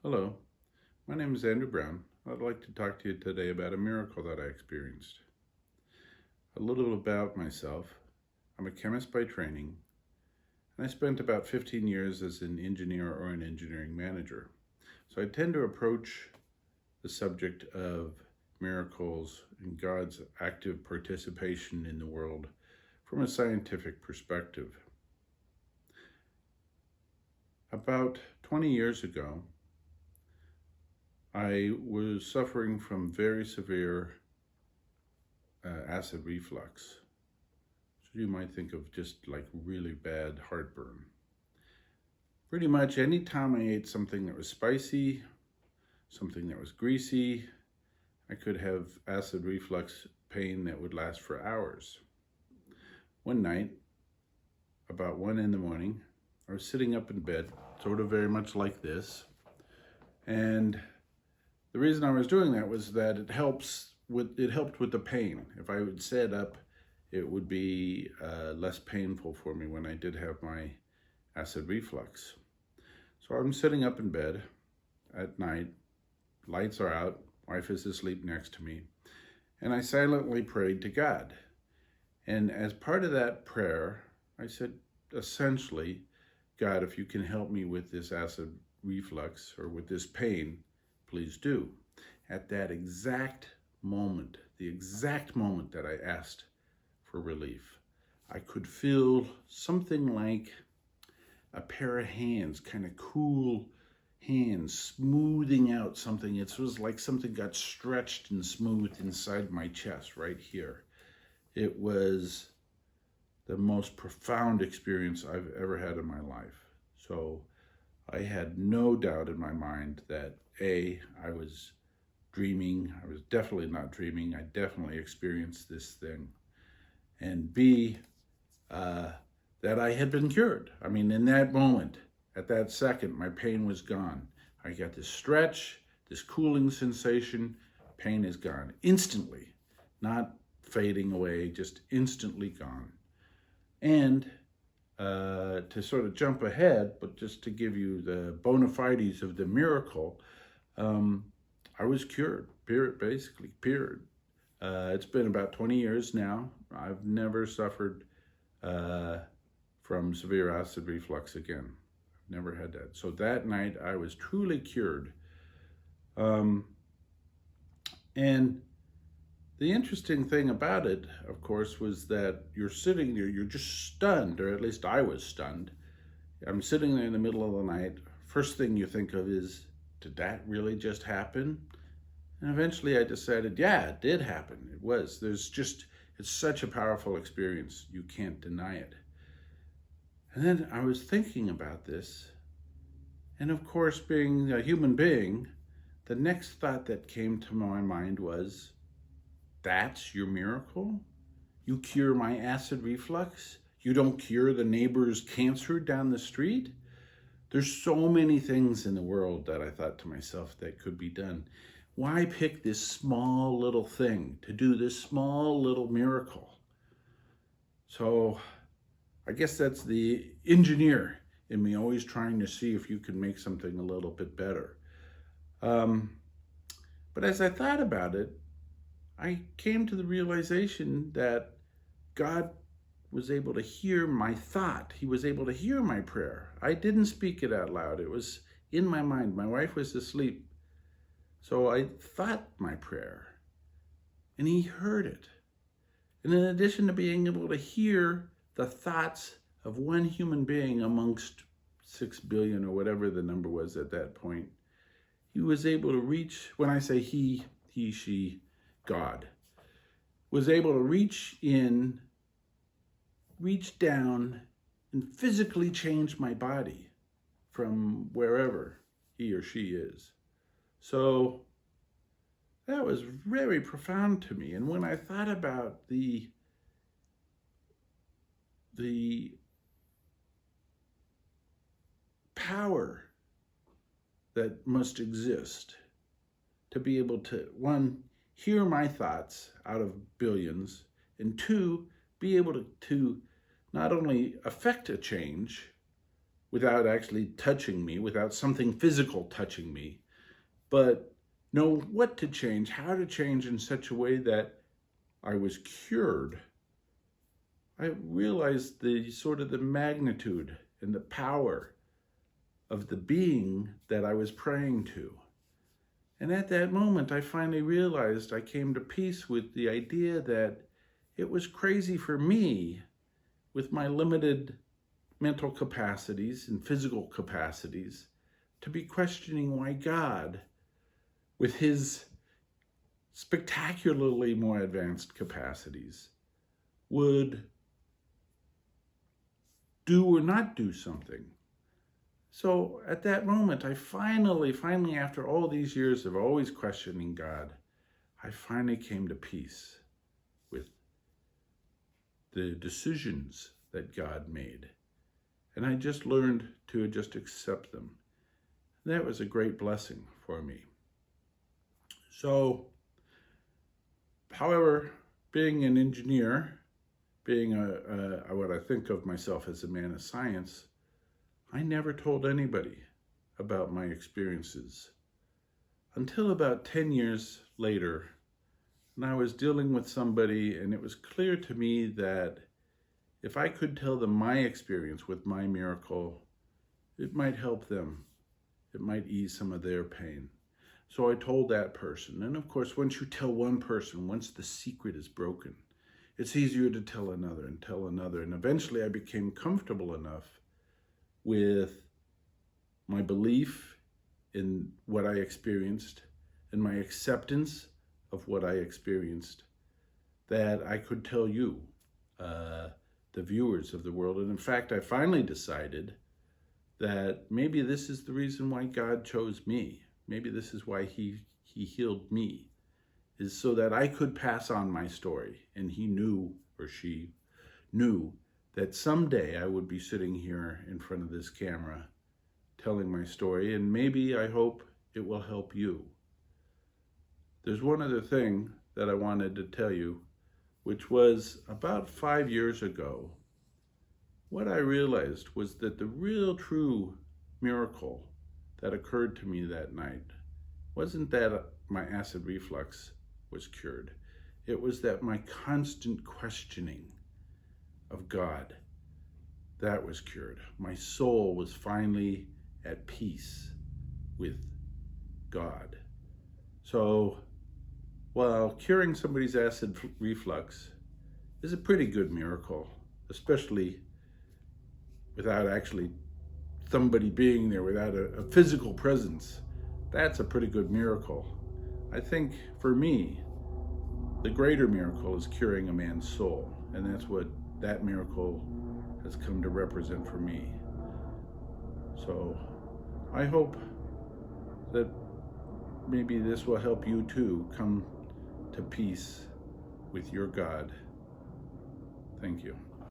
Hello, my name is Andrew Brown. I'd like to talk to you today about a miracle that I experienced. A little about myself. I'm a chemist by training, and I spent about 15 years as an engineer or an engineering manager. So I tend to approach the subject of miracles and God's active participation in the world from a scientific perspective. About 20 years ago, I was suffering from very severe acid reflux. So you might think of just like really bad heartburn. Pretty much any time I ate something that was spicy, something that was greasy, I could have acid reflux pain that would last for hours. One night, about 1 in the morning, I was sitting up in bed, sort of very much like this, and the reason I was doing that was that it helped with the pain. If I would sit up, it would be less painful for me when I did have my acid reflux. So I'm sitting up in bed at night, lights are out, wife is asleep next to me, and I silently prayed to God. And as part of that prayer, I said, essentially, God, if you can help me with this acid reflux or with this pain, please do. At that exact moment, the exact moment that I asked for relief, I could feel something like a pair of hands, kind of cool hands, smoothing out something. It was like something got stretched and smoothed inside my chest right here. It was the most profound experience I've ever had in my life. So I had no doubt in my mind that A, I was dreaming. I was definitely not dreaming. I definitely experienced this thing. And B, that I had been cured. I mean, in that moment, at that second, my pain was gone. I got this stretch, this cooling sensation. Pain is gone instantly, not fading away, just instantly gone. And to sort of jump ahead, but just to give you the bona fides of the miracle, I was cured, basically cured. It's been about 20 years now. I've never suffered from severe acid reflux again. I've never had that. So that night I was truly cured. And the interesting thing about it, of course, was that you're sitting there, you're just stunned, or at least I was stunned. I'm sitting there in the middle of the night. First thing you think of is, did that really just happen? And eventually I decided, yeah, it did happen. It was. It's such a powerful experience. You can't deny it. And then I was thinking about this. And of course, being a human being, the next thought that came to my mind was, that's your miracle? You cure my acid reflux? You don't cure the neighbor's cancer down the street? There's so many things in the world that I thought to myself that could be done. Why pick this small little thing to do this small little miracle? So I guess that's the engineer in me, always trying to see if you can make something a little bit better. But as I thought about it, I came to the realization that God was able to hear my thought. He was able to hear my prayer. I didn't speak it out loud. It was in my mind. My wife was asleep. So I thought my prayer, and he heard it. And in addition to being able to hear the thoughts of one human being amongst 6 billion or whatever the number was at that point, he was able to reach, when I say he, she, God, was able to reach down and physically change my body from wherever he or she is. So that was very profound to me. And when I thought about the power that must exist to be able to, one, hear my thoughts out of billions, and two, be able to not only affect a change, without actually touching me, without something physical touching me, but know what to change, how to change in such a way that I was cured. I realized the magnitude and the power of the being that I was praying to. And at that moment, I finally realized, I came to peace with the idea that it was crazy for me, with my limited mental capacities and physical capacities, to be questioning why God, with his spectacularly more advanced capacities, would do or not do something. So at that moment, I finally, after all these years of always questioning God, I finally came to peace with the decisions that God made. And I just learned to just accept them. That was a great blessing for me. So, however, being an engineer, being what I think of myself as a man of science, I never told anybody about my experiences until about 10 years later, when I was dealing with somebody, and it was clear to me that if I could tell them my experience with my miracle, it might help them. It might ease some of their pain. So I told that person. And of course, once you tell one person, once the secret is broken, it's easier to tell another and tell another. And eventually I became comfortable enough with my belief in what I experienced and my acceptance of what I experienced, that I could tell you, the viewers of the world. And in fact, I finally decided that maybe this is the reason why God chose me. Maybe this is why he healed me, is so that I could pass on my story. And he knew, or she knew, that someday I would be sitting here in front of this camera telling my story, and maybe, I hope, it will help you. There's one other thing that I wanted to tell you, which was about 5 years ago. What I realized was that the real true miracle that occurred to me that night wasn't that my acid reflux was cured. It was that my constant questioning of God, that was cured. My soul was finally at peace with God. So while curing somebody's acid reflux is a pretty good miracle, especially without actually somebody being there, without a physical presence, that's a pretty good miracle. I think for me, the greater miracle is curing a man's soul, and that's what that miracle has come to represent for me. So I hope that maybe this will help you too come to peace with your God. Thank you.